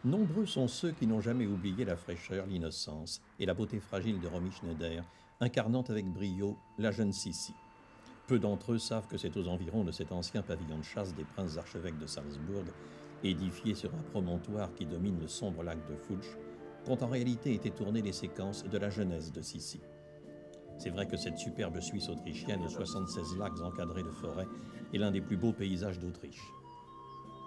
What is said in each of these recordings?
Nombreux sont ceux qui n'ont jamais oublié la fraîcheur, l'innocence et la beauté fragile de Romy Schneider, incarnant avec brio la jeune Sissi. Peu d'entre eux savent que c'est aux environs de cet ancien pavillon de chasse des princes archevêques de Salzbourg, édifié sur un promontoire qui domine le sombre lac de Fulch, qu'ont en réalité été tournées les séquences de la jeunesse de Sissi. C'est vrai que cette superbe Suisse autrichienne aux 76 lacs encadrés de forêts est l'un des plus beaux paysages d'Autriche.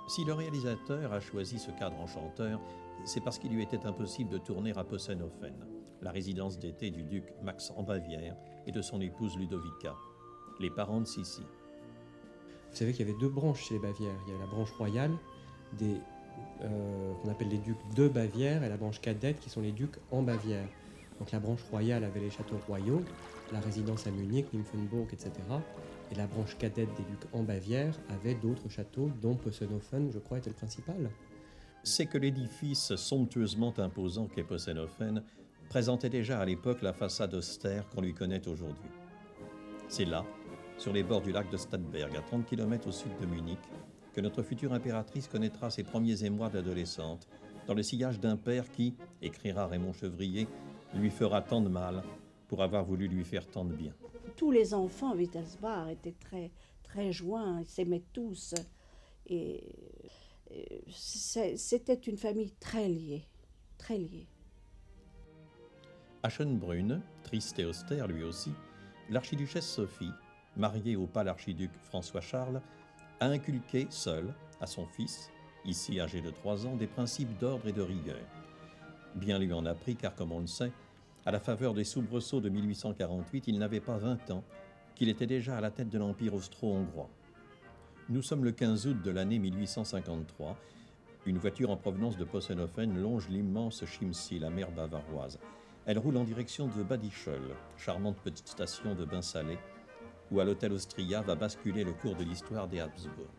Si le réalisateur a choisi ce cadre enchanteur, c'est parce qu'il lui était impossible de tourner à Possenhofen, la résidence d'été du duc Max en Bavière et de son épouse Ludovica, les parents de Sissi. Vous savez qu'il y avait deux branches chez les Bavières. Il y a la branche royale, qu'on appelle les ducs de Bavière, et la branche cadette, qui sont les ducs en Bavière. Donc la branche royale avait les châteaux royaux, la résidence à Munich, Nymphenburg, etc. Et la branche cadette des ducs en Bavière avait d'autres châteaux, dont Possenhofen, je crois, était le principal. C'est que l'édifice somptueusement imposant qu'est Possenhofen présentait déjà à l'époque la façade austère qu'on lui connaît aujourd'hui. C'est là, sur les bords du lac de Stadtberg, à 30 km au sud de Munich, que notre future impératrice connaîtra ses premiers émois d'adolescente, dans le sillage d'un père qui, écrira Raymond Chevrier, lui fera tant de mal pour avoir voulu lui faire tant de bien. Tous les enfants à Wittelsbach étaient très joints, ils s'aimaient tous. Et c'était une famille très liée, très liée. À Schönbrunn, triste et austère lui aussi, l'archiduchesse Sophie, mariée au pâle archiduc François-Charles, a inculqué seule à son fils, ici âgé de 3 ans, des principes d'ordre et de rigueur. Bien lui en a pris car, comme on le sait, à la faveur des soubresauts de 1848, il n'avait pas 20 ans, qu'il était déjà à la tête de l'Empire austro-hongrois. Nous sommes le 15 août de l'année 1853. Une voiture en provenance de Possenhofen longe l'immense Chiemsee, la mer bavaroise. Elle roule en direction de Badischl, charmante petite station de bain salé, où à l'hôtel Austria va basculer le cours de l'histoire des Habsbourg.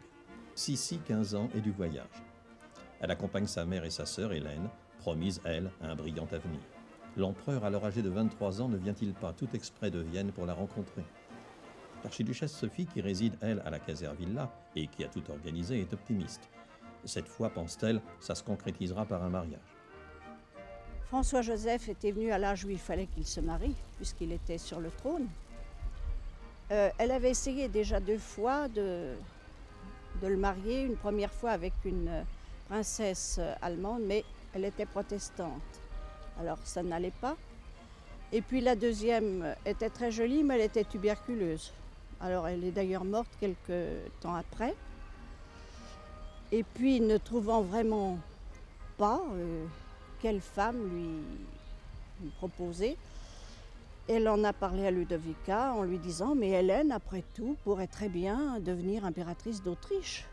Sissi, 15 ans, est du voyage. Elle accompagne sa mère et sa sœur Hélène, promise, elle, à un brillant avenir. L'empereur, alors âgé de 23 ans, ne vient-il pas tout exprès de Vienne pour la rencontrer? L'archiduchesse Sophie, qui réside, elle, à la Kaiservilla et qui a tout organisé, est optimiste. Cette fois, pense-t-elle, ça se concrétisera par un mariage. François-Joseph était venu à l'âge où il fallait qu'il se marie, puisqu'il était sur le trône. Elle avait essayé déjà 2 fois de le marier, une première fois avec une princesse allemande, mais elle était protestante. Alors ça n'allait pas. Et puis la deuxième était très jolie, mais elle était tuberculeuse. Alors elle est d'ailleurs morte quelques temps après. Et puis ne trouvant vraiment pas quelle femme lui proposer, elle en a parlé à Ludovica en lui disant « Mais Hélène, après tout, pourrait très bien devenir impératrice d'Autriche. »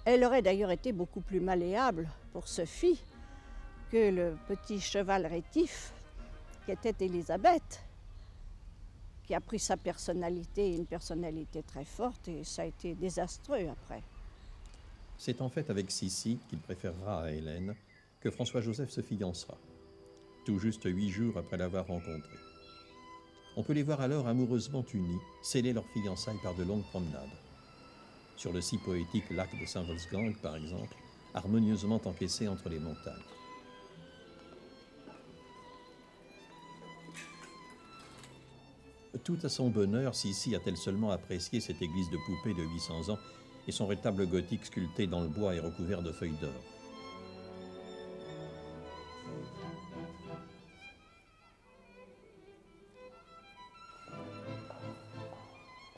Elle aurait d'ailleurs été beaucoup plus malléable pour Sophie que le petit cheval rétif qu'était Élisabeth, qui a pris sa personnalité, une personnalité très forte, et ça a été désastreux après. C'est en fait avec Sissi, qu'il préférera à Hélène, que François-Joseph se fiancera, tout juste 8 jours après l'avoir rencontrée. On peut les voir alors amoureusement unis, sceller leurs fiançailles par de longues promenades. Sur le si poétique lac de Saint-Wolfgang, par exemple, harmonieusement encaissé entre les montagnes. Tout à son bonheur, Sissi a-t-elle seulement apprécié cette église de poupée de 800 ans et son rétable gothique sculpté dans le bois et recouvert de feuilles d'or.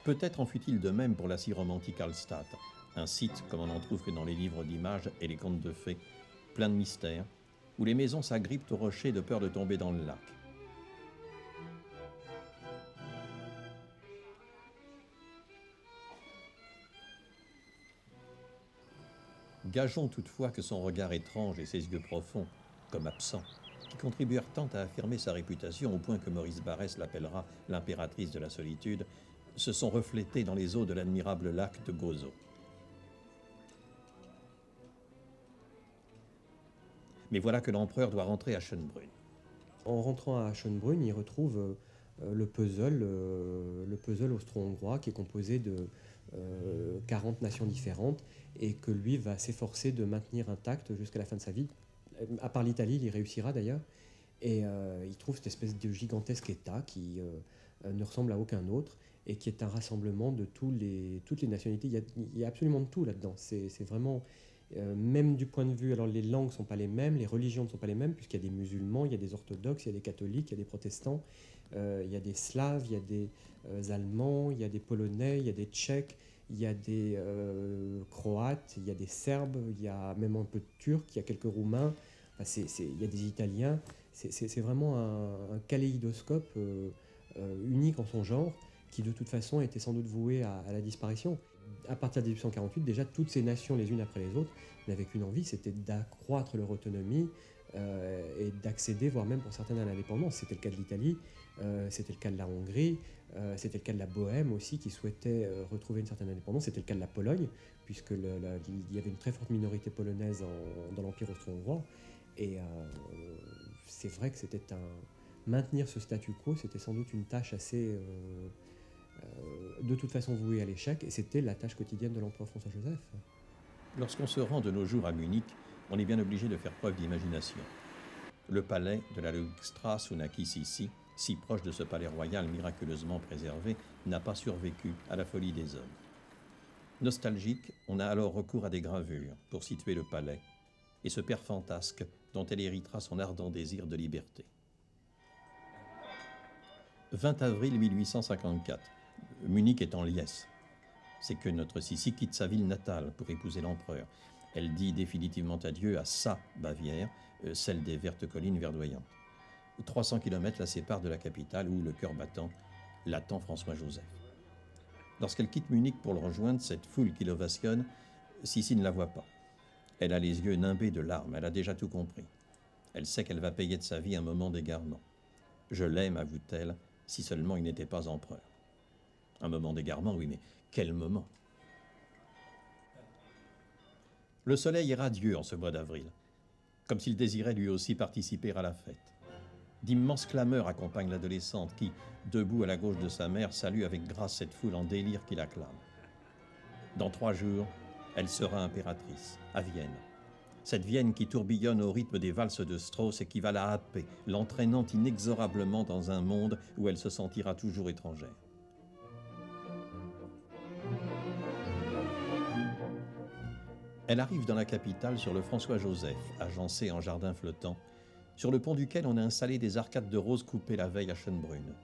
Peut-être en fut-il de même pour la si romantique Hallstatt, un site comme on n'en trouve que dans les livres d'images et les contes de fées, plein de mystères, où les maisons s'agrippent aux rochers de peur de tomber dans le lac. Gageons toutefois que son regard étrange et ses yeux profonds, comme absents, qui contribuèrent tant à affirmer sa réputation au point que Maurice Barrès l'appellera l'impératrice de la solitude, se sont reflétés dans les eaux de l'admirable lac de Gozo. Mais voilà que l'empereur doit rentrer à Schönbrunn. En rentrant à Schönbrunn, il retrouve le puzzle austro-hongrois qui est composé de 40 nations différentes et que lui va s'efforcer de maintenir intact jusqu'à la fin de sa vie. À part l'Italie, il y réussira d'ailleurs. Et il trouve cette espèce de gigantesque État qui ne ressemble à aucun autre et qui est un rassemblement de toutes les nationalités. Il y a absolument de tout là-dedans. C'est vraiment, même du point de vue, alors les langues ne sont pas les mêmes, les religions ne sont pas les mêmes, puisqu'il y a des musulmans, il y a des orthodoxes, il y a des catholiques, il y a des protestants, il y a des slaves, il y a des allemands, il y a des polonais, il y a des tchèques, il y a des croates, il y a des serbes, il y a même un peu de turcs, il y a quelques roumains, enfin, il y a des italiens. C'est vraiment un kaléidoscope unique en son genre, qui de toute façon était sans doute voué à la disparition. À partir de 1848, déjà, toutes ces nations, les unes après les autres, n'avaient qu'une envie, c'était d'accroître leur autonomie et d'accéder, voire même pour certaines, à l'indépendance. C'était le cas de l'Italie, c'était le cas de la Hongrie, c'était le cas de la Bohème aussi, qui souhaitait retrouver une certaine indépendance. C'était le cas de la Pologne, puisque il y avait une très forte minorité polonaise dans l'Empire austro-hongrois. Et c'est vrai que maintenir ce statu quo, c'était sans doute une tâche assez, de toute façon vouée à l'échec, et c'était la tâche quotidienne de l'empereur François-Joseph. Lorsqu'on se rend de nos jours à Munich, on est bien obligé de faire preuve d'imagination. Le palais de la Leuchtstrasse où naquit Sissi, si proche de ce palais royal miraculeusement préservé, n'a pas survécu à la folie des hommes. Nostalgique, on a alors recours à des gravures pour situer le palais et ce père fantasque dont elle héritera son ardent désir de liberté. 20 avril 1854, Munich est en liesse. C'est que notre Sissi quitte sa ville natale pour épouser l'empereur. Elle dit définitivement adieu à sa Bavière, celle des vertes collines verdoyantes. 300 km la séparent de la capitale où, le cœur battant, l'attend François-Joseph. Lorsqu'elle quitte Munich pour le rejoindre, cette foule qui l'ovationne, Sissi ne la voit pas. Elle a les yeux nimbés de larmes, elle a déjà tout compris. Elle sait qu'elle va payer de sa vie un moment d'égarement. Je l'aime, avoue-t-elle, si seulement il n'était pas empereur. Un moment d'égarement, oui, mais quel moment! Le soleil est radieux en ce mois d'avril, comme s'il désirait lui aussi participer à la fête. D'immenses clameurs accompagnent l'adolescente qui, debout à la gauche de sa mère, salue avec grâce cette foule en délire qui l'acclame. Dans 3 jours, elle sera impératrice, à Vienne. Cette Vienne qui tourbillonne au rythme des valses de Strauss et qui va la happer, l'entraînant inexorablement dans un monde où elle se sentira toujours étrangère. Elle arrive dans la capitale sur le François-Joseph, agencé en jardin flottant, sur le pont duquel on a installé des arcades de roses coupées la veille à Schönbrunn.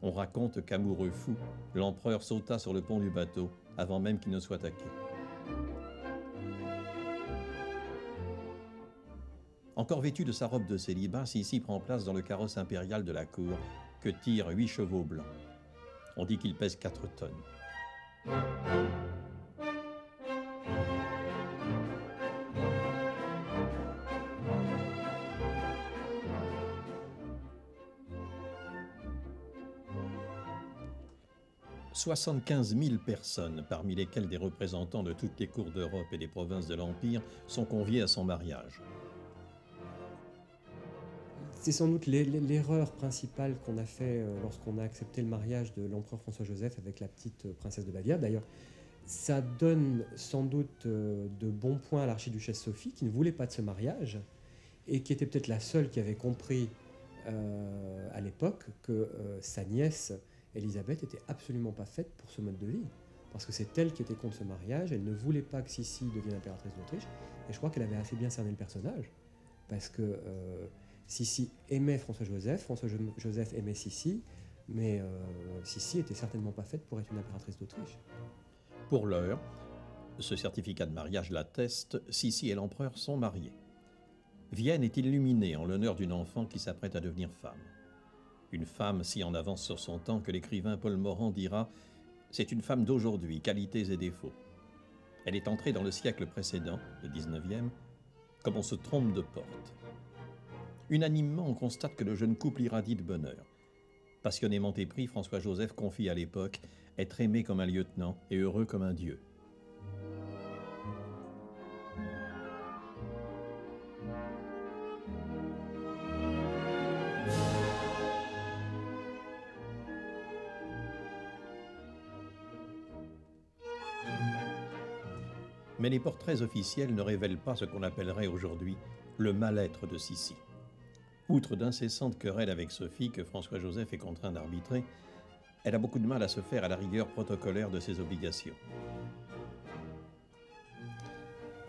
On raconte qu'amoureux fou, l'empereur sauta sur le pont du bateau avant même qu'il ne soit à quai. Encore vêtu de sa robe de célibat, Sissi prend place dans le carrosse impérial de la cour que tirent 8 chevaux blancs. On dit qu'il pèse 4 tonnes. « 75 000 personnes, parmi lesquelles des représentants de toutes les cours d'Europe et des provinces de l'Empire, sont conviés à son mariage. » C'est sans doute l'erreur principale qu'on a fait lorsqu'on a accepté le mariage de l'empereur François-Joseph avec la petite princesse de Bavière. D'ailleurs, ça donne sans doute de bons points à l'archiduchesse Sophie, qui ne voulait pas de ce mariage, et qui était peut-être la seule qui avait compris à l'époque que sa nièce, Élisabeth, était absolument pas faite pour ce mode de vie. Parce que c'est elle qui était contre ce mariage, elle ne voulait pas que Sissi devienne impératrice d'Autriche, et je crois qu'elle avait assez bien cerné le personnage, parce que Sissi aimait François-Joseph, François-Joseph aimait Sissi, mais Sissi était certainement pas faite pour être une impératrice d'Autriche. Pour l'heure, ce certificat de mariage l'atteste, Sissi et l'empereur sont mariés. Vienne est illuminée en l'honneur d'une enfant qui s'apprête à devenir femme. Une femme si en avance sur son temps que l'écrivain Paul Morand dira « C'est une femme d'aujourd'hui, qualités et défauts. Elle est entrée dans le siècle précédent, le 19e, comme on se trompe de porte. » Unanimement, on constate que le jeune couple irradie de bonheur. Passionnément épris, François-Joseph confie à l'époque être aimé comme un lieutenant et heureux comme un dieu. Mais les portraits officiels ne révèlent pas ce qu'on appellerait aujourd'hui le mal-être de Sissi. Outre d'incessantes querelles avec Sophie que François-Joseph est contraint d'arbitrer, elle a beaucoup de mal à se faire à la rigueur protocolaire de ses obligations.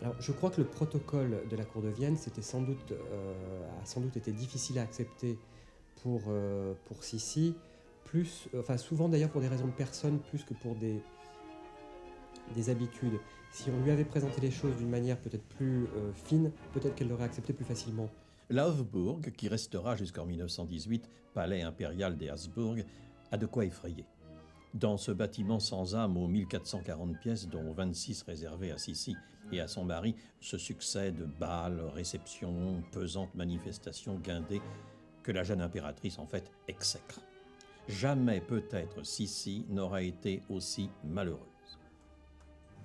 Alors, je crois que le protocole de la cour de Vienne a sans doute été difficile à accepter pour Sissi, souvent d'ailleurs pour des raisons de personne plus que pour des habitudes. Si on lui avait présenté les choses d'une manière peut-être plus fine, peut-être qu'elle l'aurait accepté plus facilement. La Hofburg, qui restera jusqu'en 1918 palais impérial des Habsbourg, a de quoi effrayer. Dans ce bâtiment sans âme aux 1440 pièces, dont 26 réservées à Sissi et à son mari, se succèdent bals, réceptions, pesantes manifestations guindées que la jeune impératrice en fait exècre. Jamais peut-être Sissi n'aura été aussi malheureuse.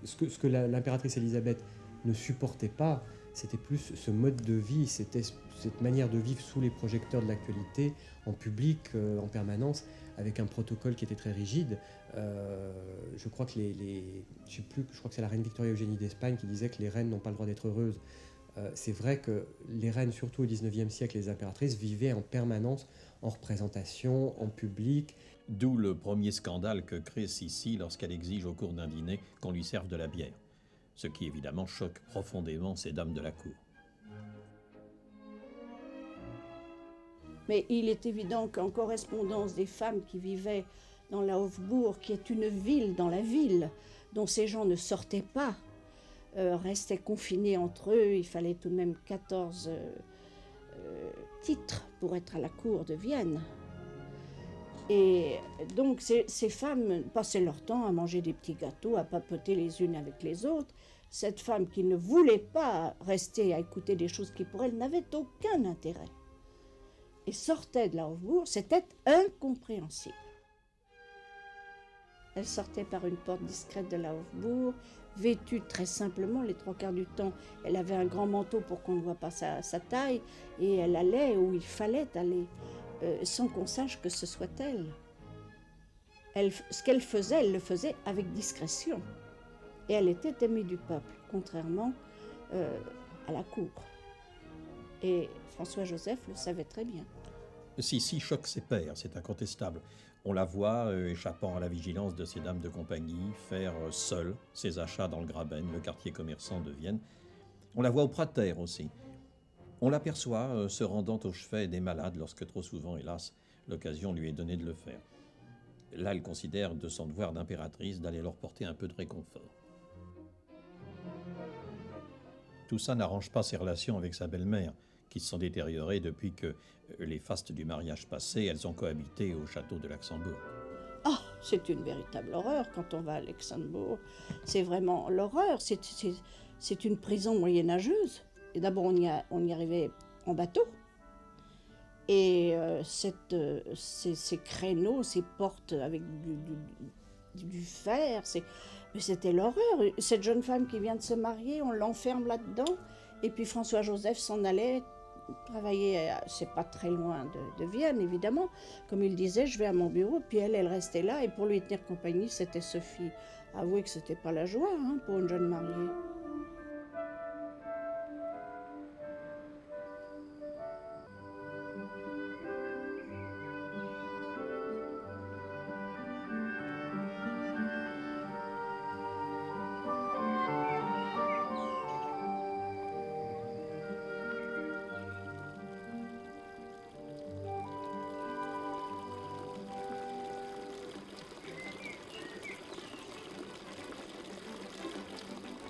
Ce que l'impératrice Élisabeth ne supportait pas, c'était plus ce mode de vie, c'était cette manière de vivre sous les projecteurs de l'actualité, en public, en permanence, avec un protocole qui était très rigide. Je crois que je crois que c'est la reine Victoria Eugénie d'Espagne qui disait que les reines n'ont pas le droit d'être heureuses. C'est vrai que les reines, surtout au XIXe siècle, les impératrices, vivaient en permanence en représentation, en public. D'où le premier scandale que crée Sissi lorsqu'elle exige au cours d'un dîner qu'on lui serve de la bière, ce qui évidemment choque profondément ces dames de la cour. Mais il est évident qu'en correspondance des femmes qui vivaient dans la Hofburg, qui est une ville dans la ville, dont ces gens ne sortaient pas, restaient confinés entre eux, il fallait tout de même 14 titres pour être à la cour de Vienne. Et donc ces femmes passaient leur temps à manger des petits gâteaux, à papoter les unes avec les autres. Cette femme qui ne voulait pas rester à écouter des choses qui pour elle n'avaient aucun intérêt et sortait de la Hofburg, c'était incompréhensible. Elle sortait par une porte discrète de la Hofburg, vêtue très simplement, les trois quarts du temps. Elle avait un grand manteau pour qu'on ne voit pas sa taille, et elle allait où il fallait aller, sans qu'on sache que ce soit elle. Ce qu'elle faisait, elle le faisait avec discrétion. Et elle était aimée du peuple, contrairement à la cour. Et François-Joseph le savait très bien. Sissi choque ses pairs, c'est incontestable. On la voit, échappant à la vigilance de ses dames de compagnie, faire seule ses achats dans le Graben, le quartier commerçant de Vienne. On la voit au Prater aussi. On l'aperçoit se rendant au chevet des malades lorsque trop souvent, hélas, l'occasion lui est donnée de le faire. Là, elle considère de son devoir d'impératrice d'aller leur porter un peu de réconfort. Tout ça n'arrange pas ses relations avec sa belle-mère, qui se sont détériorées depuis que les fastes du mariage passé, elles ont cohabité au château de Luxembourg. Ah, c'est une véritable horreur quand on va à Luxembourg. C'est vraiment l'horreur, c'est une prison moyenâgeuse. Et d'abord, on y arrivait en bateau. Et ces créneaux, ces portes avec du fer, mais c'était l'horreur. Cette jeune femme qui vient de se marier, on l'enferme là-dedans. Et puis François-Joseph s'en allait travailler, c'est pas très loin de Vienne, évidemment. Comme il disait, je vais à mon bureau, puis elle restait là. Et pour lui tenir compagnie, c'était Sophie. Avouez que c'était pas la joie pour une jeune mariée.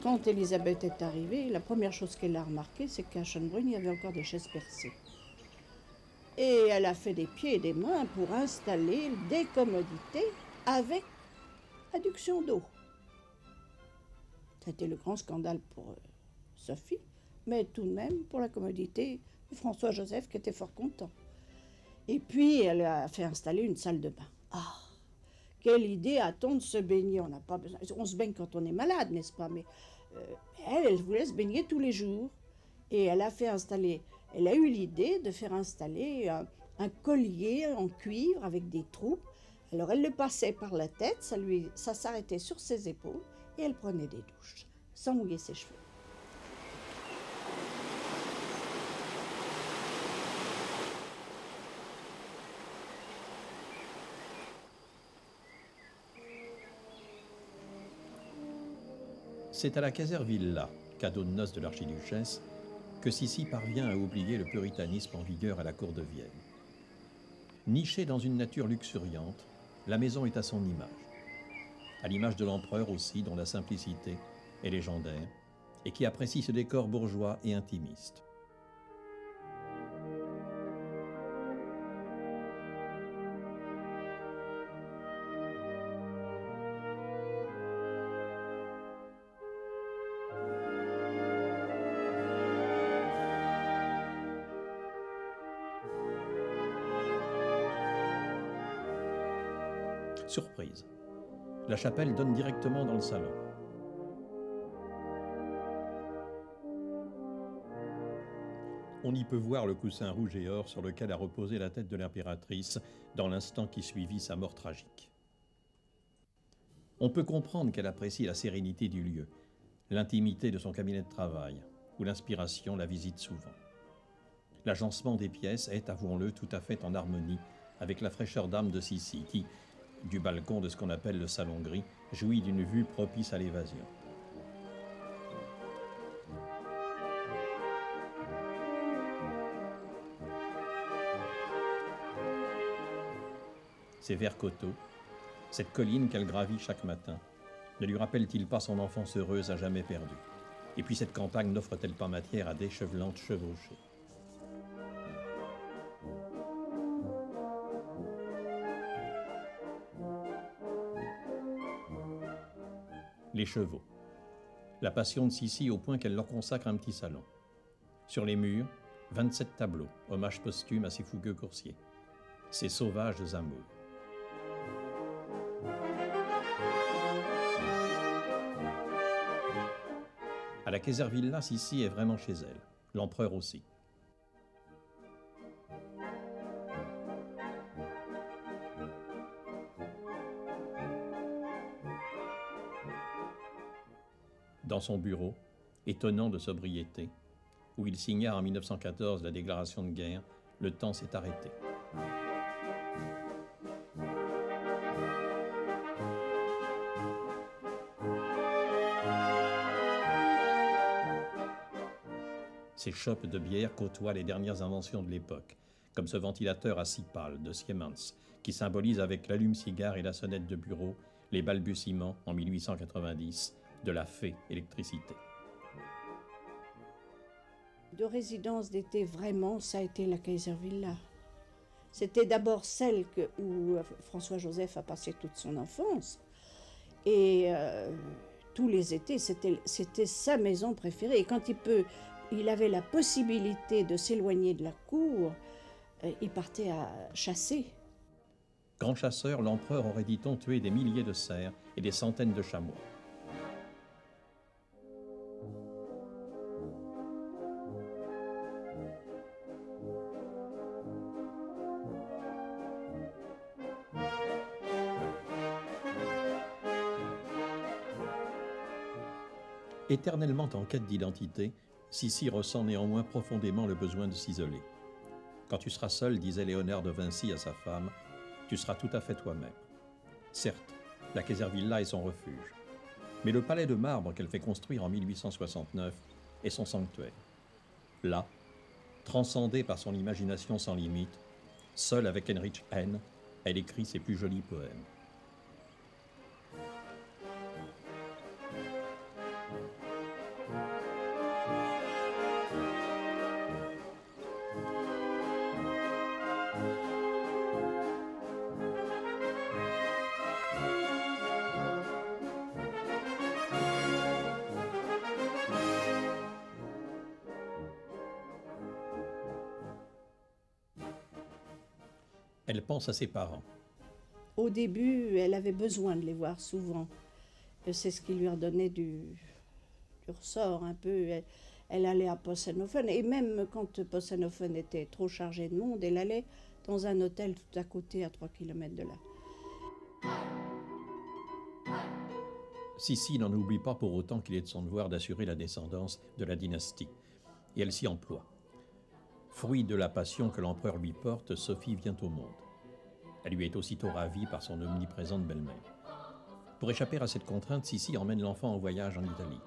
Quand Élisabeth est arrivée, la première chose qu'elle a remarqué, c'est qu'à Schönbrunn, il y avait encore des chaises percées. Et elle a fait des pieds et des mains pour installer des commodités avec adduction d'eau. C'était le grand scandale pour Sophie, mais tout de même pour la commodité de François-Joseph qui était fort content. Et puis elle a fait installer une salle de bain. Ah, quelle idée a-t-on de se baigner? On n'a pas besoin. On se baigne quand on est malade, n'est-ce pas? Mais elle voulait se baigner tous les jours. Et elle a eu l'idée de faire installer un collier en cuivre avec des trous. Alors elle le passait par la tête, ça s'arrêtait sur ses épaules et elle prenait des douches sans mouiller ses cheveux. C'est à la Kaiservilla, cadeau de noces de l'archiduchesse, que Sissi parvient à oublier le puritanisme en vigueur à la cour de Vienne. Nichée dans une nature luxuriante, la maison est à son image. À l'image de l'empereur aussi, dont la simplicité est légendaire, et qui apprécie ce décor bourgeois et intimiste. Surprise, la chapelle donne directement dans le salon. On y peut voir le coussin rouge et or sur lequel a reposé la tête de l'impératrice dans l'instant qui suivit sa mort tragique. On peut comprendre qu'elle apprécie la sérénité du lieu, l'intimité de son cabinet de travail, où l'inspiration la visite souvent. L'agencement des pièces est, avouons-le, tout à fait en harmonie avec la fraîcheur d'âme de Sissi, qui, du balcon de ce qu'on appelle le salon gris, jouit d'une vue propice à l'évasion. Ces verts coteaux, cette colline qu'elle gravit chaque matin, ne lui rappelle-t-il pas son enfance heureuse à jamais perdue? Et puis cette campagne n'offre-t-elle pas matière à d'échevelantes chevauchées? Les chevaux. La passion de Sissi au point qu'elle leur consacre un petit salon. Sur les murs, 27 tableaux, hommage posthume à ces fougueux coursiers. Ces sauvages amours. À la Kaiservilla, Sissi est vraiment chez elle, l'empereur aussi. Dans son bureau, étonnant de sobriété, où il signa en 1914 la déclaration de guerre, le temps s'est arrêté. Ces chopes de bière côtoient les dernières inventions de l'époque, comme ce ventilateur à 6 pales de Siemens, qui symbolise avec l'allume-cigare et la sonnette de bureau les balbutiements, en 1890, de la fée électricité. De résidence d'été, vraiment, ça a été la Kaiservilla. C'était d'abord celle où François-Joseph a passé toute son enfance. Et tous les étés, c'était sa maison préférée. Et quand il avait la possibilité de s'éloigner de la cour, il partait à chasser. Grand chasseur, l'empereur aurait, dit-on, tué des milliers de cerfs et des centaines de chamois. Éternellement en quête d'identité, Sissi ressent néanmoins profondément le besoin de s'isoler. Quand tu seras seul, disait Léonard de Vinci à sa femme, tu seras tout à fait toi-même. Certes, la Kaiservilla est son refuge, mais le palais de marbre qu'elle fait construire en 1869 est son sanctuaire. Là, transcendée par son imagination sans limite, seule avec Heinrich Heine, elle écrit ses plus jolis poèmes. Elle pense à ses parents. Au début, elle avait besoin de les voir souvent. C'est ce qui lui redonnait du ressort un peu. Elle allait à Possenhofen, et même quand Possenhofen était trop chargé de monde, elle allait dans un hôtel tout à côté, à 3 km de là. Sissi n'en oublie pas pour autant qu'il est de son devoir d'assurer la descendance de la dynastie, et elle s'y emploie. Fruit de la passion que l'empereur lui porte, Sophie vient au monde. Elle lui est aussitôt ravie par son omniprésente belle-mère. Pour échapper à cette contrainte, Sissi emmène l'enfant en voyage en Italie.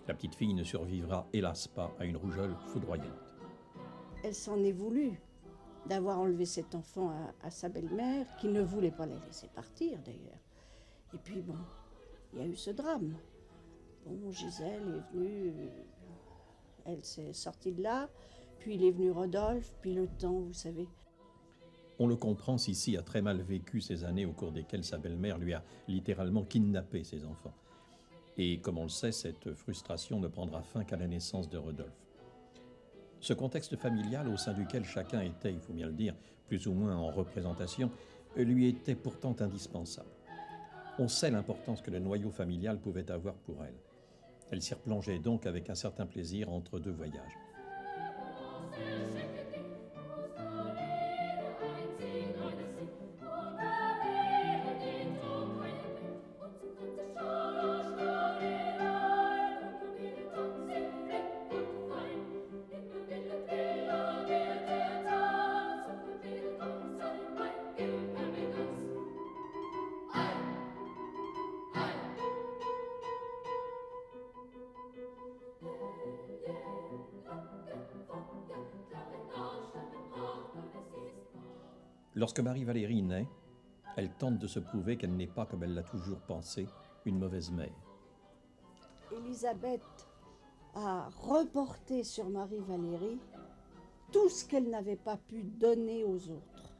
La petite fille ne survivra hélas pas à une rougeole foudroyante. Elle s'en est voulu d'avoir enlevé cet enfant à sa belle-mère, qui ne voulait pas la laisser partir d'ailleurs. Et puis bon, il y a eu ce drame. Bon, Gisèle est venue, elle s'est sortie de là, puis il est venu Rodolphe, puis le temps, vous savez. On le comprend, Sissi a très mal vécu ces années au cours desquelles sa belle-mère lui a littéralement kidnappé ses enfants. Et comme on le sait, cette frustration ne prendra fin qu'à la naissance de Rodolphe. Ce contexte familial au sein duquel chacun était, il faut bien le dire, plus ou moins en représentation, lui était pourtant indispensable. On sait l'importance que le noyau familial pouvait avoir pour elle. Elle s'y replongeait donc avec un certain plaisir entre deux voyages. Lorsque Marie-Valérie naît, elle tente de se prouver qu'elle n'est pas, comme elle l'a toujours pensé, une mauvaise mère. Élisabeth a reporté sur Marie-Valérie tout ce qu'elle n'avait pas pu donner aux autres,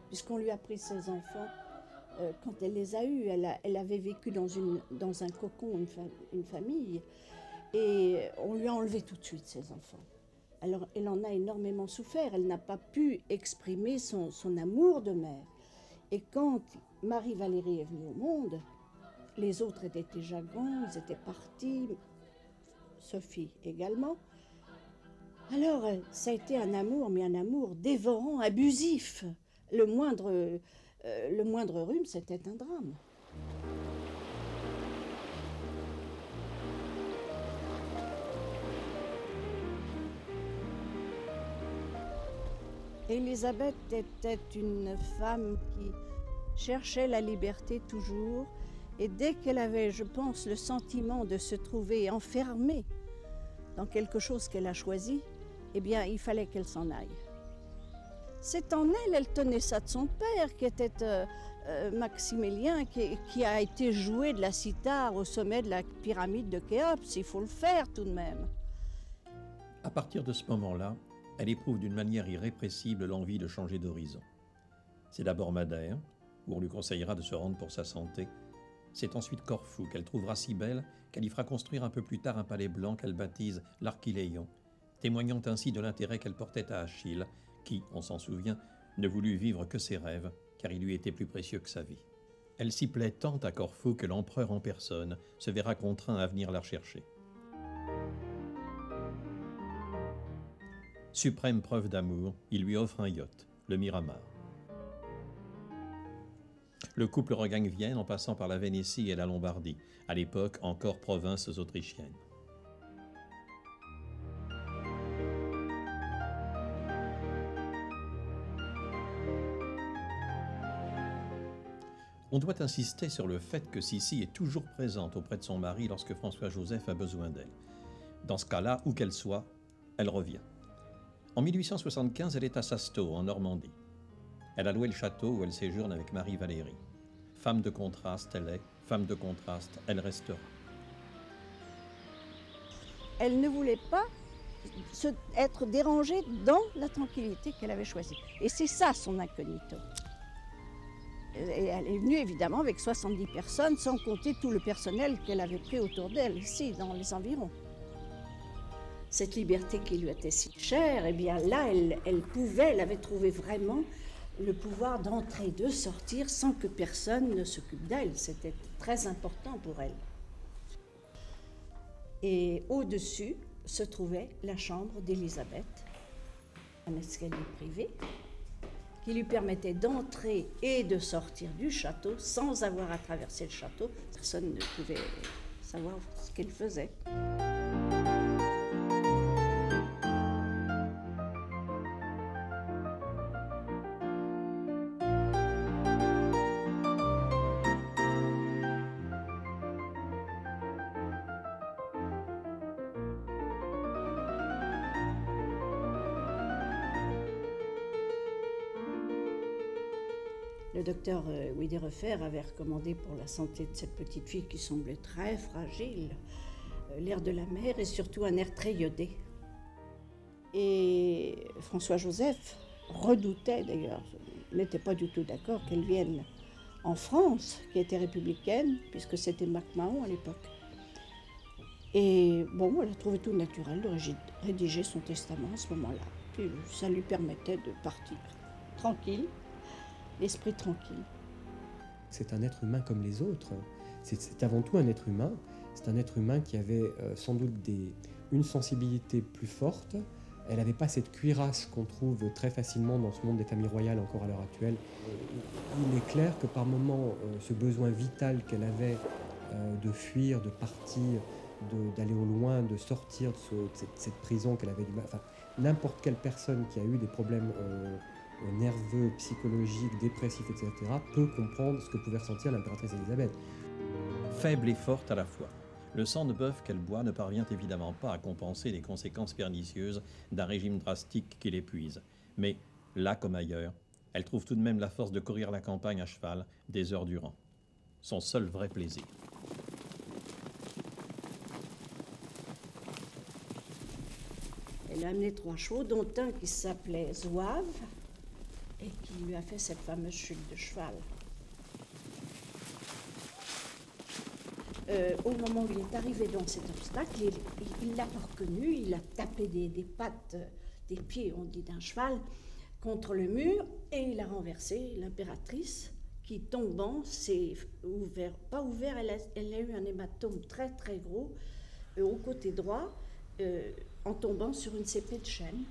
puisqu'on lui a pris ses enfants quand elle les a eus. Elle avait vécu dans un cocon, une famille, et on lui a enlevé tout de suite ses enfants. Alors, elle en a énormément souffert. Elle n'a pas pu exprimer son amour de mère. Et quand Marie-Valérie est venue au monde, les autres étaient déjà grands, ils étaient partis, Sophie également. Alors, ça a été un amour, mais un amour dévorant, abusif. Le moindre rhume, c'était un drame. Élisabeth était une femme qui cherchait la liberté toujours, et dès qu'elle avait, je pense, le sentiment de se trouver enfermée dans quelque chose qu'elle a choisi, eh bien, il fallait qu'elle s'en aille. C'est en elle, elle tenait ça de son père, qui était Maximilien, qui a été joué de la cithare au sommet de la pyramide de Khéops. Il faut le faire tout de même. À partir de ce moment-là, elle éprouve d'une manière irrépressible l'envie de changer d'horizon. C'est d'abord Madère, où on lui conseillera de se rendre pour sa santé. C'est ensuite Corfou, qu'elle trouvera si belle qu'elle y fera construire un peu plus tard un palais blanc qu'elle baptise l'Archiléion, témoignant ainsi de l'intérêt qu'elle portait à Achille, qui, on s'en souvient, ne voulut vivre que ses rêves, car il lui était plus précieux que sa vie. Elle s'y plaît tant à Corfou que l'empereur en personne se verra contraint à venir la rechercher. Suprême preuve d'amour, il lui offre un yacht, le Miramar. Le couple regagne Vienne en passant par la Vénétie et la Lombardie, à l'époque encore provinces autrichiennes. On doit insister sur le fait que Sissi est toujours présente auprès de son mari lorsque François-Joseph a besoin d'elle. Dans ce cas-là, où qu'elle soit, elle revient. En 1875, elle est à Sasto, en Normandie. Elle a loué le château où elle séjourne avec Marie-Valérie. Femme de contraste, elle est. Femme de contraste, elle restera. Elle ne voulait pas être dérangée dans la tranquillité qu'elle avait choisie. Et c'est ça son incognito. Et elle est venue évidemment avec 70 personnes, sans compter tout le personnel qu'elle avait pris autour d'elle, ici, dans les environs. Cette liberté qui lui était si chère, eh bien là, elle avait trouvé vraiment le pouvoir d'entrer, de sortir, sans que personne ne s'occupe d'elle. C'était très important pour elle. Et au-dessus se trouvait la chambre d'Élisabeth, un escalier privé, qui lui permettait d'entrer et de sortir du château sans avoir à traverser le château. Personne ne pouvait savoir ce qu'elle faisait. Le docteur Widerefer avait recommandé pour la santé de cette petite fille qui semblait très fragile, l'air de la mer et surtout un air très iodé. Et François-Joseph redoutait d'ailleurs, n'était pas du tout d'accord qu'elle vienne en France, qui était républicaine, puisque c'était MacMahon à l'époque. Et bon, elle a trouvé tout naturel de rédiger son testament à ce moment-là. Puis ça lui permettait de partir tranquille, l'esprit tranquille. C'est un être humain comme les autres. C'est avant tout un être humain. C'est un être humain qui avait sans doute une sensibilité plus forte. Elle n'avait pas cette cuirasse qu'on trouve très facilement dans ce monde des familles royales encore à l'heure actuelle. Il est clair que par moments, ce besoin vital qu'elle avait de fuir, de partir, d'aller au loin, de sortir de cette prison qu'elle avait du mal. Enfin, n'importe quelle personne qui a eu des problèmes nerveux, psychologiques, dépressifs, etc., peut comprendre ce que pouvait ressentir l'impératrice Élisabeth. Faible et forte à la fois, le sang de bœuf qu'elle boit ne parvient évidemment pas à compenser les conséquences pernicieuses d'un régime drastique qui l'épuise. Mais, là comme ailleurs, elle trouve tout de même la force de courir la campagne à cheval des heures durant. Son seul vrai plaisir. Elle a amené 3 chevaux, dont un qui s'appelait Zouave et qui lui a fait cette fameuse chute de cheval. Au moment où il est arrivé dans cet obstacle, il l'a pas reconnu, il a tapé des pattes, des pieds, on dit, d'un cheval contre le mur et il a renversé l'impératrice qui, tombant, s'est pas ouvert, elle a eu un hématome très très gros au côté droit en tombant sur une sépée de chêne.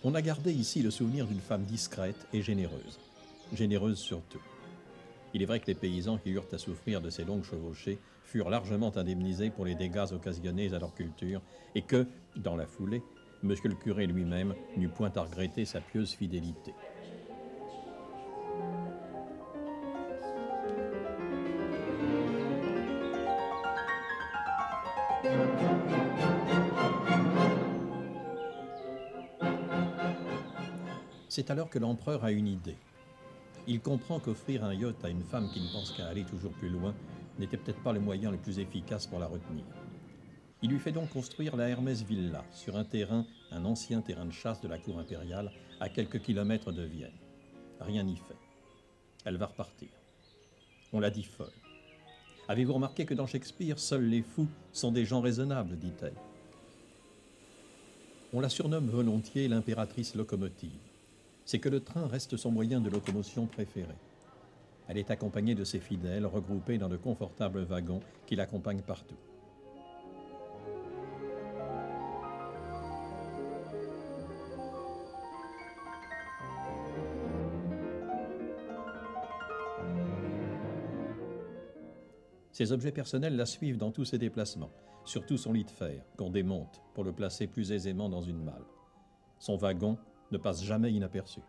On a gardé ici le souvenir d'une femme discrète et généreuse. Généreuse surtout. Il est vrai que les paysans qui eurent à souffrir de ces longues chevauchées furent largement indemnisés pour les dégâts occasionnés à leur culture et que, dans la foulée, monsieur le curé lui-même n'eut point à regretter sa pieuse fidélité. C'est alors que l'empereur a une idée. Il comprend qu'offrir un yacht à une femme qui ne pense qu'à aller toujours plus loin n'était peut-être pas le moyen le plus efficace pour la retenir. Il lui fait donc construire la Hermès Villa sur un ancien terrain de chasse de la cour impériale à quelques kilomètres de Vienne. Rien n'y fait. Elle va repartir. On la dit folle. Avez-vous remarqué que dans Shakespeare, seuls les fous sont des gens raisonnables, dit-elle. On la surnomme volontiers l'impératrice locomotive. C'est que le train reste son moyen de locomotion préféré. Elle est accompagnée de ses fidèles, regroupés dans de confortables wagons qui l'accompagnent partout. Ses objets personnels la suivent dans tous ses déplacements, surtout son lit de fer, qu'on démonte pour le placer plus aisément dans une malle. Son wagon ne passe jamais inaperçu.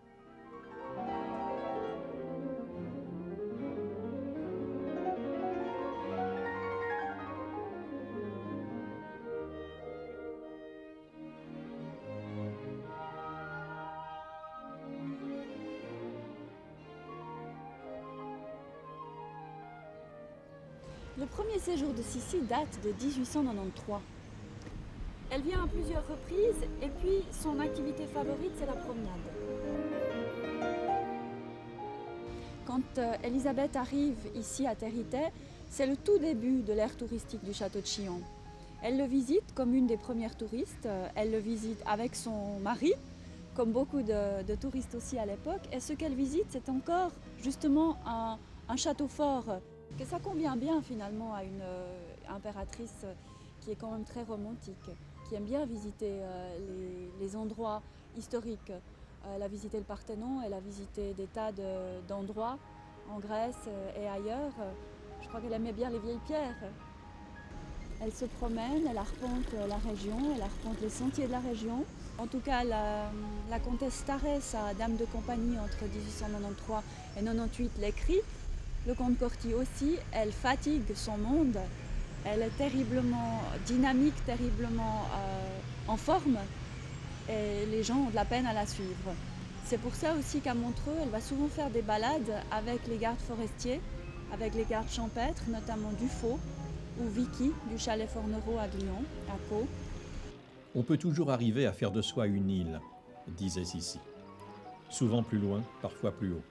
Le premier séjour de Sissi date de 1893. Elle vient à plusieurs reprises et puis son activité favorite, c'est la promenade. Quand Élisabeth arrive ici à Territet, c'est le tout début de l'ère touristique du château de Chillon. Elle le visite comme une des premières touristes, elle le visite avec son mari, comme beaucoup de touristes aussi à l'époque. Et ce qu'elle visite, c'est encore justement un château fort. Que ça convient bien finalement à une impératrice qui est quand même très romantique, qui aime bien visiter les endroits historiques. Elle a visité le Parthénon, elle a visité des tas d'endroits en Grèce et ailleurs. Je crois qu'elle aimait bien les vieilles pierres. Elle se promène, elle arpente la région, elle arpente les sentiers de la région. En tout cas, la comtesse Starret, sa dame de compagnie entre 1893 et 1898, l'écrit. Le comte Corty aussi, elle fatigue son monde. Elle est terriblement dynamique, terriblement en forme. Et les gens ont de la peine à la suivre. C'est pour ça aussi qu'à Montreux, elle va souvent faire des balades avec les gardes forestiers, avec les gardes champêtres, notamment Dufaux ou Vicky du chalet Fornereau à Lyon, à Caux. On peut toujours arriver à faire de soi une île, disait Sissi. Souvent plus loin, parfois plus haut.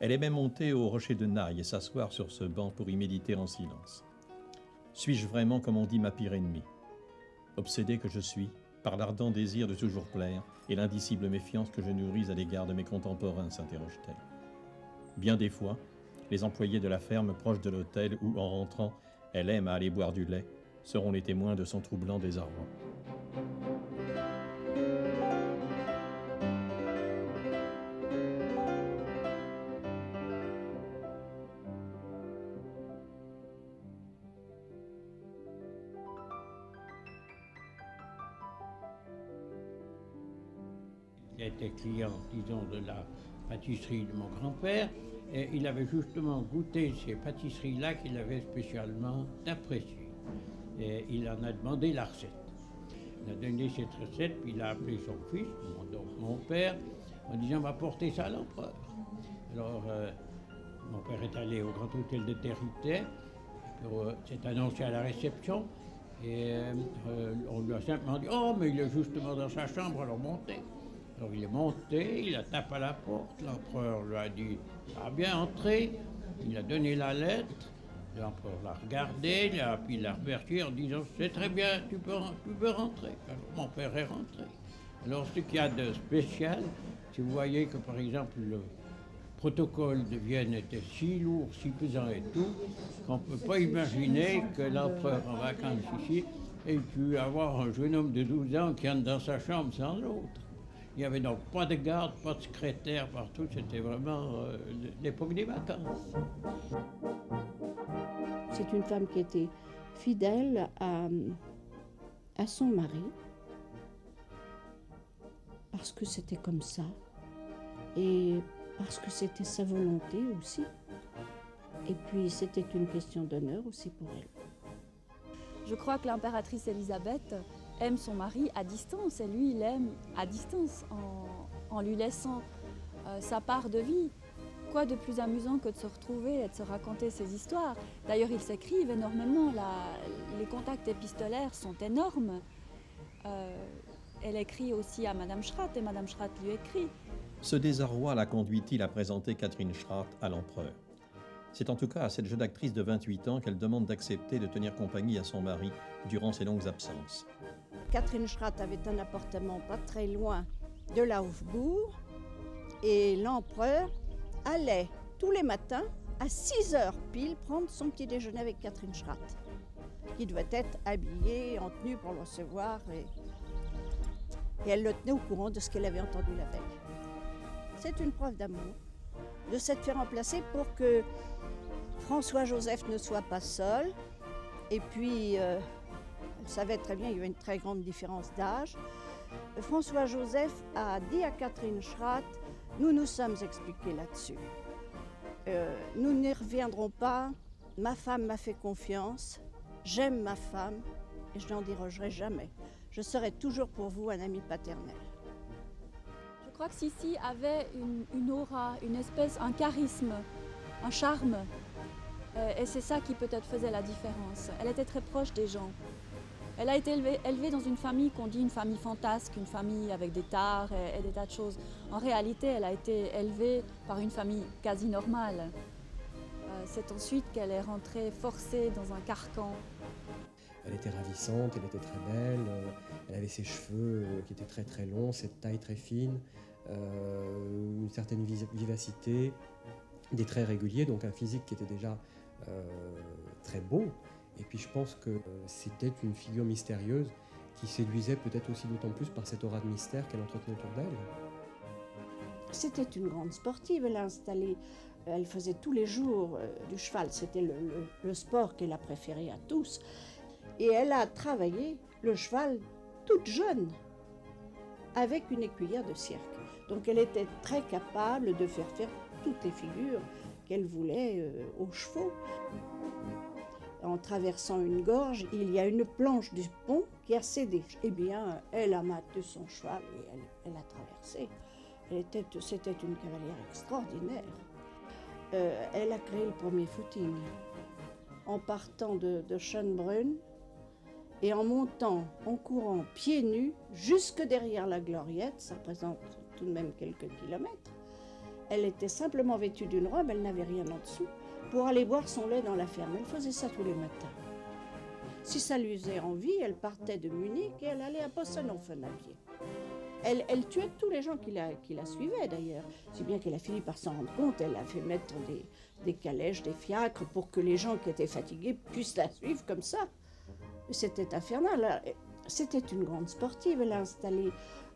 Elle aimait monter au rocher de Naï et s'asseoir sur ce banc pour y méditer en silence. Suis-je vraiment, comme on dit, ma pire ennemie? Obsédée que je suis, par l'ardent désir de toujours plaire et l'indicible méfiance que je nourris à l'égard de mes contemporains, s'interroge-t-elle. Bien des fois, les employés de la ferme proche de l'hôtel où, en rentrant, elle aime à aller boire du lait, seront les témoins de son troublant désarroi. Il était client, disons, de la pâtisserie de mon grand-père, et il avait justement goûté ces pâtisseries-là qu'il avait spécialement appréciées. Et il en a demandé la recette. Il a donné cette recette, puis il a appelé son fils, donc mon père, en disant « on va porter ça à l'empereur ». Alors, mon père est allé au Grand Hôtel de Territet, s'est annoncé à la réception, et on lui a simplement dit « oh, mais il est justement dans sa chambre, alors montez ». Alors il est monté, il a tapé à la porte, l'empereur lui a dit « ça va bien entrer ». Il a donné la lettre, l'empereur l'a regardé, puis il l'a remercié en disant « c'est très bien, tu peux rentrer ». Alors mon père est rentré. Alors ce qu'il y a de spécial, si vous voyez que par exemple le protocole de Vienne était si lourd, si pesant et tout, qu'on ne peut pas imaginer que l'empereur en vacances ici ait pu avoir un jeune homme de 12 ans qui entre dans sa chambre sans l'autre. Il n'y avait donc pas de garde, pas de secrétaire partout, c'était vraiment l'époque des vacances. C'est une femme qui était fidèle à son mari, parce que c'était comme ça, et parce que c'était sa volonté aussi. Et puis c'était une question d'honneur aussi pour elle. Je crois que l'impératrice Élisabeth aime son mari à distance, et lui il aime à distance en lui laissant sa part de vie. Quoi de plus amusant que de se retrouver et de se raconter ses histoires. D'ailleurs ils s'écrivent énormément, les contacts épistolaires sont énormes. Elle écrit aussi à Madame Schratt et Madame Schratt lui écrit. Ce désarroi la conduit-il à présenter Catherine Schratt à l'empereur? C'est en tout cas à cette jeune actrice de 28 ans qu'elle demande d'accepter de tenir compagnie à son mari durant ses longues absences. Catherine Schratt avait un appartement pas très loin de la Hofburg et l'empereur allait tous les matins à 6 heures pile prendre son petit déjeuner avec Catherine Schratt, qui devait être habillée en tenue pour le recevoir et elle le tenait au courant de ce qu'elle avait entendu la veille. C'est une preuve d'amour de s'être fait remplacer pour que François-Joseph ne soit pas seul. Et puis, elle savait très bien qu'il y avait une très grande différence d'âge. François-Joseph a dit à Catherine Schratt, nous nous sommes expliqués là-dessus. Nous n'y reviendrons pas, ma femme m'a fait confiance, j'aime ma femme et je n'en dérogerai jamais. Je serai toujours pour vous un ami paternel. Je crois que Sissi avait une aura, une espèce, un charisme, un charme. Et c'est ça qui peut-être faisait la différence. Elle était très proche des gens. Elle a été élevée dans une famille qu'on dit une famille fantasque, une famille avec des tares et des tas de choses. En réalité, elle a été élevée par une famille quasi normale. C'est ensuite qu'elle est rentrée forcée dans un carcan. Elle était ravissante, elle était très belle, elle avait ses cheveux qui étaient très très longs, cette taille très fine, une certaine vivacité, des traits réguliers, donc un physique qui était déjà très beau. Et puis je pense que c'était une figure mystérieuse qui séduisait peut-être aussi d'autant plus par cette aura de mystère qu'elle entretenait autour d'elle. C'était une grande sportive, elle faisait tous les jours du cheval, c'était le sport qu'elle a préféré à tous. Et elle a travaillé le cheval toute jeune, avec une écuyère de cirque. Donc elle était très capable de faire toutes les figures qu'elle voulait aux chevaux. En traversant une gorge, il y a une planche du pont qui a cédé. Eh bien, elle a maintenu son cheval et elle a traversé. C'était une cavalière extraordinaire. Elle a créé le premier footing en partant de Schönbrunn et en montant, en courant pieds nus jusque derrière la Gloriette, ça représente tout de même quelques kilomètres. Elle était simplement vêtue d'une robe, elle n'avait rien en dessous, pour aller boire son lait dans la ferme. Elle faisait ça tous les matins. Si ça lui faisait envie, elle partait de Munich et elle allait à Possenhofen à pied. Elle tuait tous les gens qui la suivaient d'ailleurs, si bien qu'elle a fini par s'en rendre compte. Elle a fait mettre des calèches, des fiacres pour que les gens qui étaient fatigués puissent la suivre comme ça. C'était infernal. C'était une grande sportive.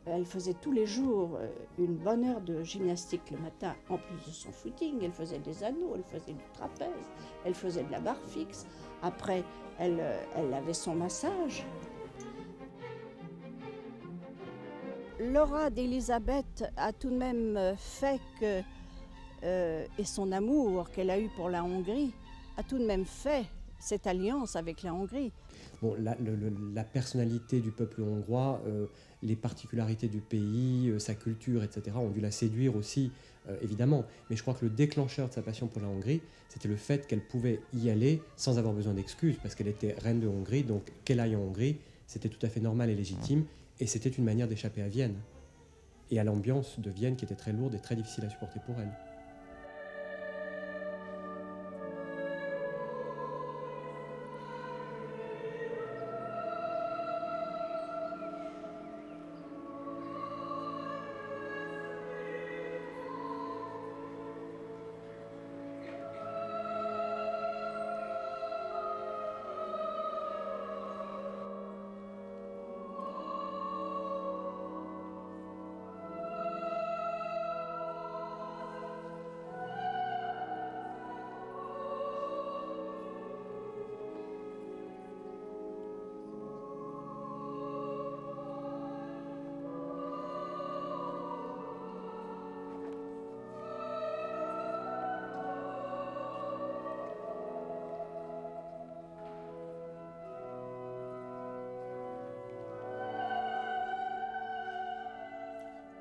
Elle faisait tous les jours une bonne heure de gymnastique le matin, en plus de son footing. Elle faisait des anneaux, elle faisait du trapèze, elle faisait de la barre fixe. Après, elle avait son massage. L'aura d'Élisabeth a tout de même fait que, et son amour qu'elle a eu pour la Hongrie, a tout de même fait cette alliance avec la Hongrie. Bon, la personnalité du peuple hongrois, les particularités du pays, sa culture, etc., ont dû la séduire aussi, évidemment. Mais je crois que le déclencheur de sa passion pour la Hongrie, c'était le fait qu'elle pouvait y aller sans avoir besoin d'excuses, parce qu'elle était reine de Hongrie, donc qu'elle aille en Hongrie, c'était tout à fait normal et légitime, et c'était une manière d'échapper à Vienne, et à l'ambiance de Vienne qui était très lourde et très difficile à supporter pour elle.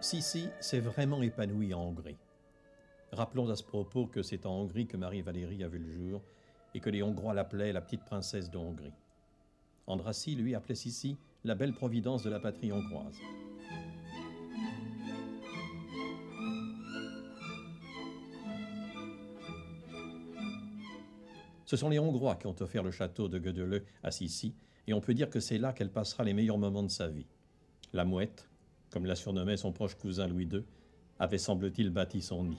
Sissi s'est vraiment épanouie en Hongrie. Rappelons à ce propos que c'est en Hongrie que Marie-Valérie a vu le jour et que les Hongrois l'appelaient la petite princesse de Hongrie. Andrassy, lui, appelait Sissi la belle providence de la patrie hongroise. Ce sont les Hongrois qui ont offert le château de Gödöllő à Sissi, et on peut dire que c'est là qu'elle passera les meilleurs moments de sa vie. La mouette, comme la surnommait son proche cousin Louis II, avait, semble-t-il, bâti son nid.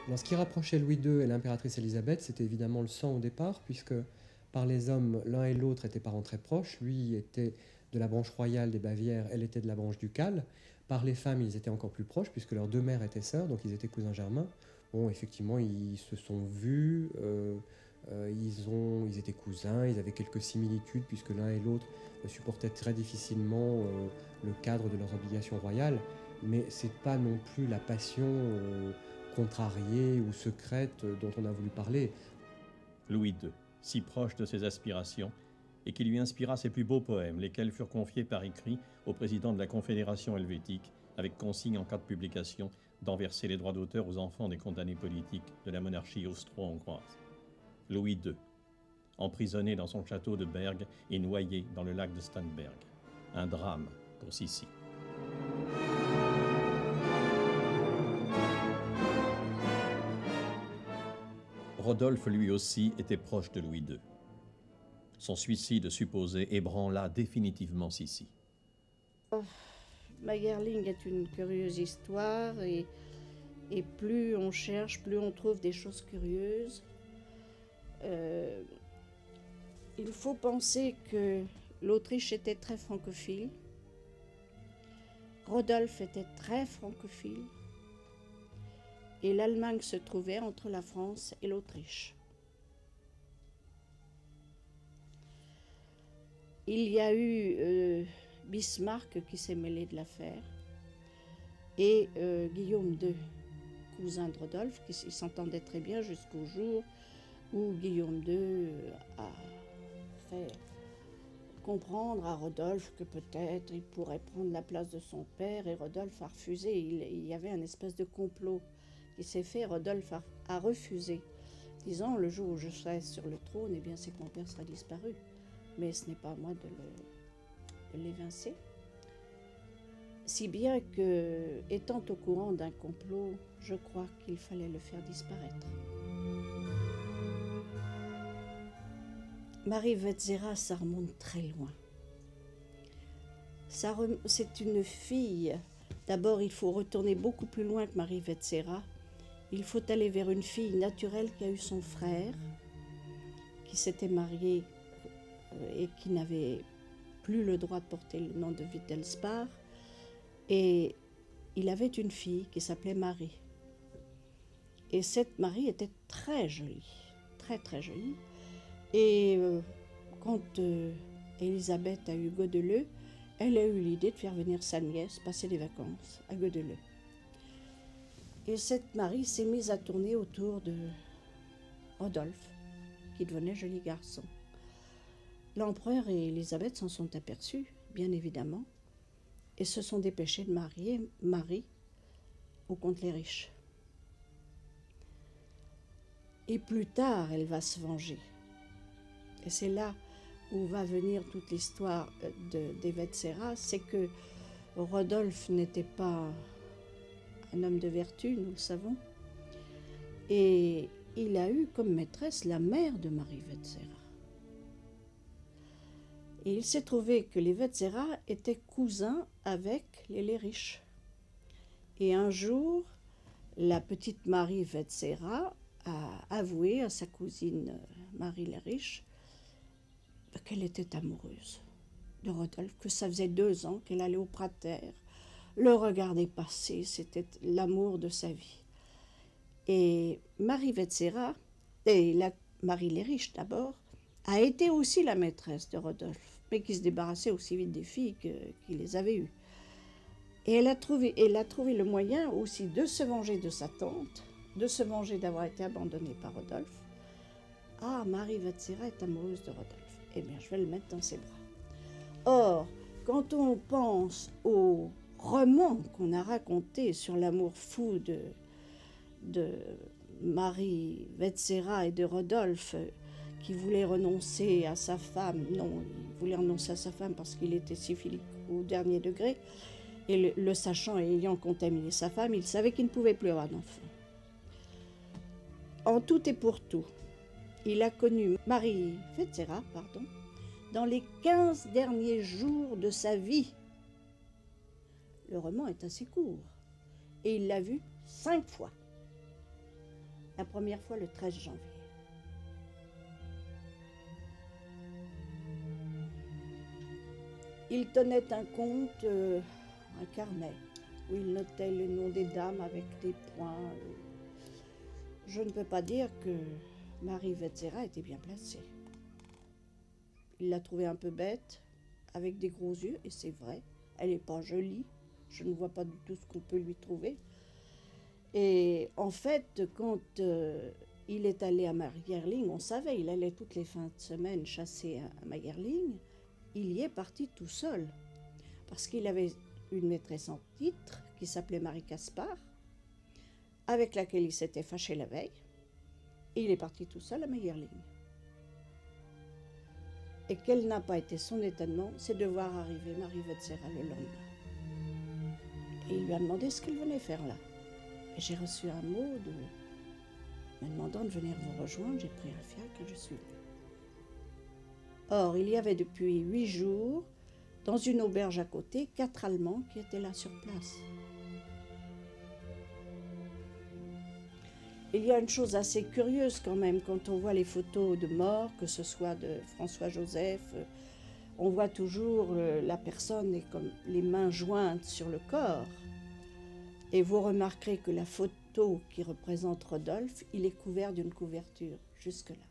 Alors, ce qui rapprochait Louis II et l'impératrice Élisabeth, c'était évidemment le sang au départ, puisque par les hommes, l'un et l'autre étaient parents très proches. Lui était de la branche royale des Bavières, elle était de la branche ducale. Par les femmes, ils étaient encore plus proches, puisque leurs deux mères étaient sœurs, donc ils étaient cousins germains. Bon, effectivement, ils se sont vus, ils étaient cousins, ils avaient quelques similitudes, puisque l'un et l'autre supportaient très difficilement le cadre de leurs obligations royales, mais c'est pas non plus la passion contrariée ou secrète dont on a voulu parler. Louis II, si proche de ses aspirations, et qui lui inspira ses plus beaux poèmes, lesquels furent confiés par écrit au président de la Confédération helvétique, avec consigne en cas de publication d'en verser les droits d'auteur aux enfants des condamnés politiques de la monarchie austro-hongroise. Louis II, emprisonné dans son château de Berg et noyé dans le lac de Starnberg. Un drame pour Sissi. Rodolphe, lui aussi, était proche de Louis II. Son suicide supposé ébranla définitivement Sissi. Mayerling est une curieuse histoire et plus on cherche, plus on trouve des choses curieuses. Il faut penser que l'Autriche était très francophile. Rodolphe était très francophile. Et l'Allemagne se trouvait entre la France et l'Autriche. Il y a eu Bismarck qui s'est mêlé de l'affaire et Guillaume II, cousin de Rodolphe, qui s'entendait très bien jusqu'au jour où Guillaume II a fait comprendre à Rodolphe que peut-être il pourrait prendre la place de son père, et Rodolphe a refusé. Il y avait un espèce de complot qui s'est fait. Rodolphe a refusé, disant le jour où je serai sur le trône, eh bien c'est que mon père sera disparu. Mais ce n'est pas à moi de l'évincer. Si bien que, étant au courant d'un complot, je crois qu'il fallait le faire disparaître. Marie Vetsera, ça remonte très loin. C'est une fille. D'abord, il faut retourner beaucoup plus loin que Marie Vetsera. Il faut aller vers une fille naturelle qui a eu son frère, qui s'était marié et qui n'avait plus le droit de porter le nom de Wittelsbach. Et il avait une fille qui s'appelait Marie. Et cette Marie était très jolie, très très jolie. Et quand Élisabeth a eu Godeleu, elle a eu l'idée de faire venir sa nièce passer des vacances à Godeleu. Et cette Marie s'est mise à tourner autour de Rodolphe, qui devenait joli garçon. L'empereur et Élisabeth s'en sont aperçus, bien évidemment, et se sont dépêchés de marier Marie au comte les riches. Et plus tard, elle va se venger. Et c'est là où va venir toute l'histoire des Vetsera, c'est que Rodolphe n'était pas un homme de vertu, nous le savons, et il a eu comme maîtresse la mère de Marie Vetsera. Et il s'est trouvé que les Vetsera étaient cousins avec les riches. Et un jour, la petite Marie Vetsera a avoué à sa cousine Marie les riche qu'elle était amoureuse de Rodolphe, que ça faisait 2 ans qu'elle allait au Prater, le regarder passer, c'était l'amour de sa vie. Et Marie Vetsera, et Marie les riche d'abord, a été aussi la maîtresse de Rodolphe, mais qui se débarrassait aussi vite des filles qu'il les avait eues. Et elle a trouvé le moyen aussi de se venger de sa tante, de se venger d'avoir été abandonnée par Rodolphe. Ah, Marie Vetsera est amoureuse de Rodolphe. Eh bien, je vais le mettre dans ses bras. Or, quand on pense aux romans qu'on a racontés sur l'amour fou de Marie Vetsera et de Rodolphe, qui voulait renoncer à sa femme, non, il voulait renoncer à sa femme parce qu'il était syphilique au dernier degré, et le sachant et ayant contaminé sa femme, il savait qu'il ne pouvait plus avoir d'enfant. En tout et pour tout, il a connu Marie Vetsera, dans les 15 derniers jours de sa vie. Le roman est assez court, et il l'a vue 5 fois. La première fois le 13 janvier. Il tenait un compte, un carnet, où il notait le nom des dames avec des points. Je ne peux pas dire que Marie Vetsera était bien placée. Il l'a trouvée un peu bête, avec des gros yeux, et c'est vrai, elle n'est pas jolie, je ne vois pas du tout ce qu'on peut lui trouver. Et en fait, quand il est allé à Mayerling, on savait, il allait toutes les fins de semaine chasser à Mayerling, il y est parti tout seul, parce qu'il avait une maîtresse en titre qui s'appelait Marie Caspar, avec laquelle il s'était fâché la veille, et il est parti tout seul à Mayerling. Et quel n'a pas été son étonnement, c'est de voir arriver Marie Vetsera le lendemain. Et il lui a demandé ce qu'elle venait faire là. Et j'ai reçu un mot me demandant de venir vous rejoindre. J'ai pris un fiacre et je suis venue. Or, il y avait depuis 8 jours, dans une auberge à côté, 4 Allemands qui étaient là sur place. Il y a une chose assez curieuse quand même, quand on voit les photos de mort, que ce soit de François-Joseph, on voit toujours la personne est comme les mains jointes sur le corps. Et vous remarquerez que la photo qui représente Rodolphe, il est couvert d'une couverture jusque-là,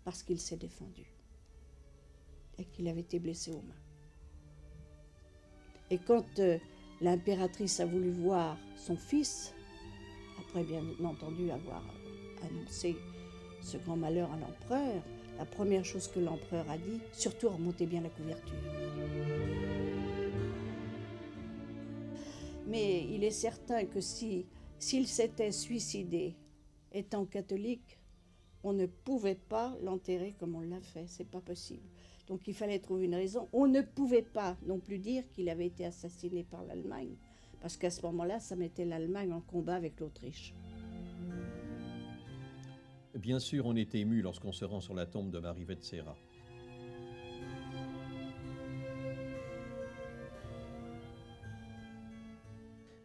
parce qu'il s'est défendu et qu'il avait été blessé aux mains. Et quand l'impératrice a voulu voir son fils, après bien entendu avoir annoncé ce grand malheur à l'empereur, la première chose que l'empereur a dit, surtout remontez bien la couverture. Mais il est certain que s'il s'était suicidé, étant catholique, on ne pouvait pas l'enterrer comme on l'a fait, c'est pas possible. Donc il fallait trouver une raison. On ne pouvait pas non plus dire qu'il avait été assassiné par l'Allemagne, parce qu'à ce moment-là, ça mettait l'Allemagne en combat avec l'Autriche. Bien sûr, on est ému lorsqu'on se rend sur la tombe de Marie Vetsera.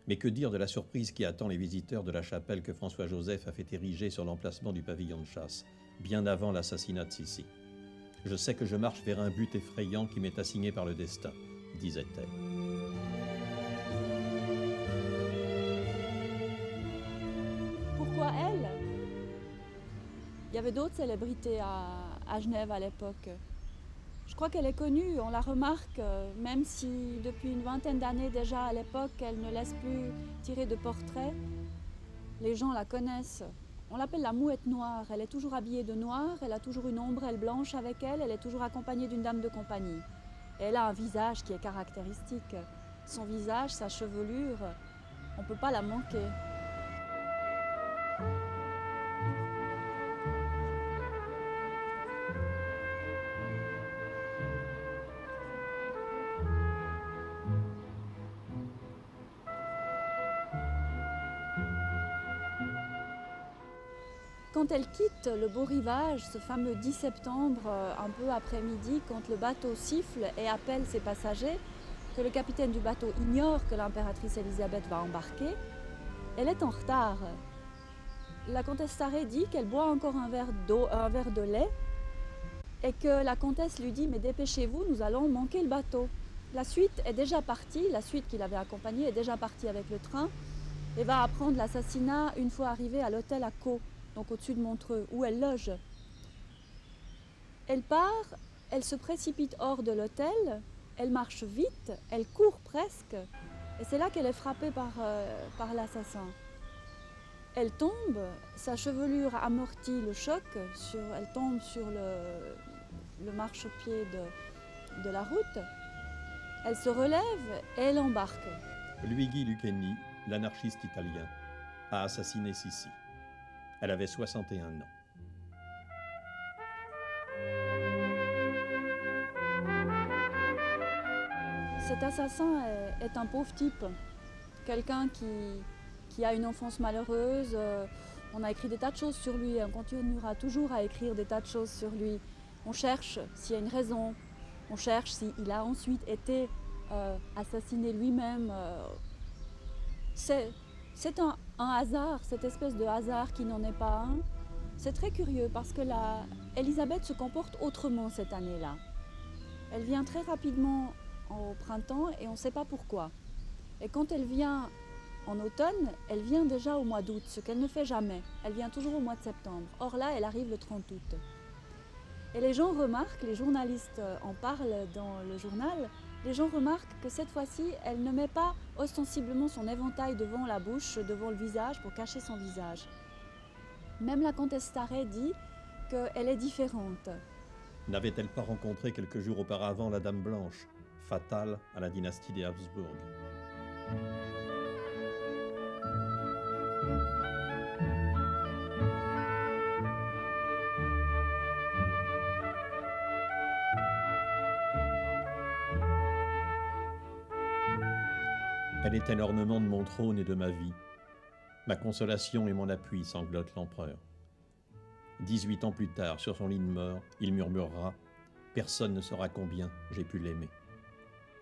Mais que dire de la surprise qui attend les visiteurs de la chapelle que François-Joseph a fait ériger sur l'emplacement du pavillon de chasse, bien avant l'assassinat de Sissi. « Je sais que je marche vers un but effrayant qui m'est assigné par le destin », disait-elle. Pourquoi elle? Il y avait d'autres célébrités à Genève à l'époque. Je crois qu'elle est connue, on la remarque, même si depuis une vingtaine d'années déjà à l'époque, elle ne laisse plus tirer de portraits. Les gens la connaissent. On l'appelle la mouette noire. Elle est toujours habillée de noir, elle a toujours une ombrelle blanche avec elle, elle est toujours accompagnée d'une dame de compagnie. Et elle a un visage qui est caractéristique. Son visage, sa chevelure, on ne peut pas la manquer. Quand elle quitte le beau rivage, ce fameux 10 septembre, un peu après-midi, quand le bateau siffle et appelle ses passagers, que le capitaine du bateau ignore que l'impératrice Élisabeth va embarquer, elle est en retard. La comtesse Sarré dit qu'elle boit encore un verre de lait et que la comtesse lui dit « mais dépêchez-vous, nous allons manquer le bateau ». La suite est déjà partie, la suite qui l'avait accompagnée est déjà partie avec le train et va apprendre l'assassinat une fois arrivée à l'hôtel à Caux, donc au-dessus de Montreux, où elle loge. Elle part, elle se précipite hors de l'hôtel, elle marche vite, elle court presque, et c'est là qu'elle est frappée par l'assassin. Elle tombe, sa chevelure amortit le choc, elle tombe sur le marchepied de la route, elle se relève et elle embarque. Luigi Lucchini, l'anarchiste italien, a assassiné Sissi. Elle avait 61 ans. Cet assassin est un pauvre type, quelqu'un qui a une enfance malheureuse. On a écrit des tas de choses sur lui, on continuera toujours à écrire des tas de choses sur lui. On cherche s'il y a une raison, on cherche s'il a ensuite été assassiné lui-même. C'est un hasard, cette espèce de hasard qui n'en est pas un. C'est très curieux parce que Élisabeth se comporte autrement cette année-là. Elle vient très rapidement au printemps et on ne sait pas pourquoi. Et quand elle vient en automne, elle vient déjà au mois d'août, ce qu'elle ne fait jamais. Elle vient toujours au mois de septembre. Or là, elle arrive le 30 août. Et les gens remarquent, les journalistes en parlent dans le journal, les gens remarquent que cette fois-ci, elle ne met pas ostensiblement son éventail devant la bouche, devant le visage, pour cacher son visage. Même la comtesse Sarré dit qu'elle est différente. N'avait-elle pas rencontré quelques jours auparavant la Dame Blanche, fatale à la dynastie des Habsbourg? Elle était l'ornement de mon trône et de ma vie, Ma consolation et mon appui, sanglote l'empereur. 18 ans plus tard, sur son lit de mort, il murmurera « Personne ne saura combien j'ai pu l'aimer ».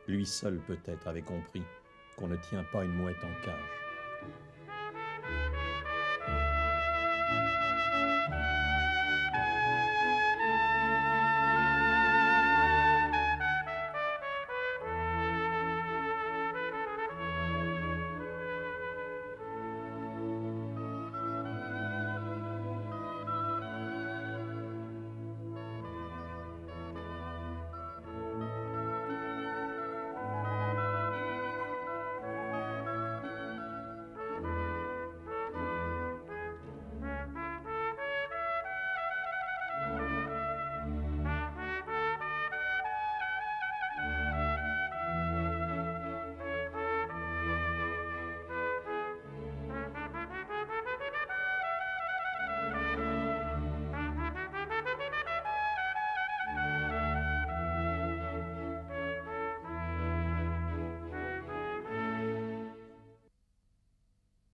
Lui seul peut-être avait compris qu'on ne tient pas une mouette en cage.